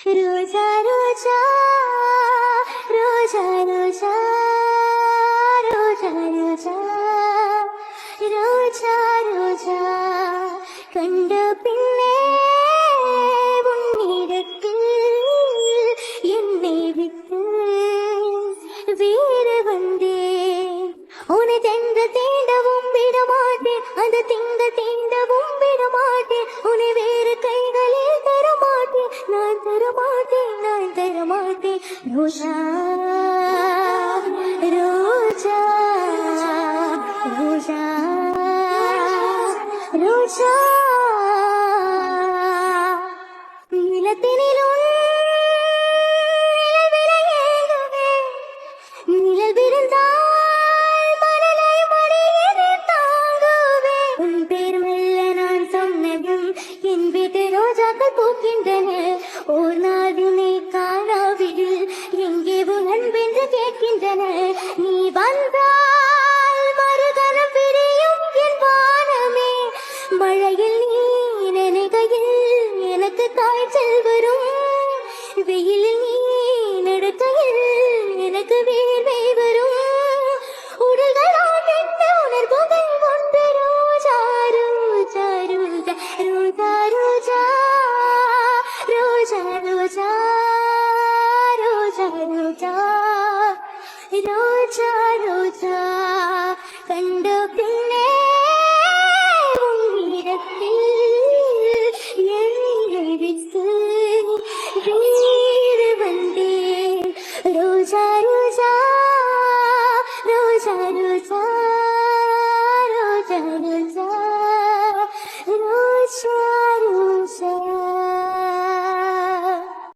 ரோஜா ரோஜா ரோஜா ரோஜா ரோஜா ரோஜா ரோஜா ரோஜா கண்ட பின்னே உன்னிடத்தில் என்னை விட்டு வேறு வந்தேன். உன்னை தென்று தீண்டவும் விடமாட்டேன், அந்த திங்க தீண்டவும் விடமாட்டேன். உன்னை வேறு கைகளில் தரமாட்டேன், நான் தரமாட்டேன், நான் தரமாட்டேன். ரோஜா ரோஜா ரோஜா ரோஜா நிலத்தினிலும் நிழல் விழுந்தால் மணலை மடியில் தாங்குவேன். உன் பேர் மெல்ல நான் சொன்னதும் என் வீட்டு ரோஜாக்கள் பூக்கின்றன. ஓர் நாடினை காணாவிடில் எங்கே உன் அன்பென்று கேட்கின்றன. நீ வந்தால் மறுகணம் விரியும் என் வானமே. மழையில் நீ நினைகையில் எனக்கு காய்ச்சல் வரும். வெயிலில் நீ நடக்கையில் எனக்கு வேர்வை வரும். உடல்களால் என்ன உணர்வுகள் ஒன்று. ரோஜா ரோஜா ரோஜா ரோஜா ரோஜா ரோஜா ரோஜா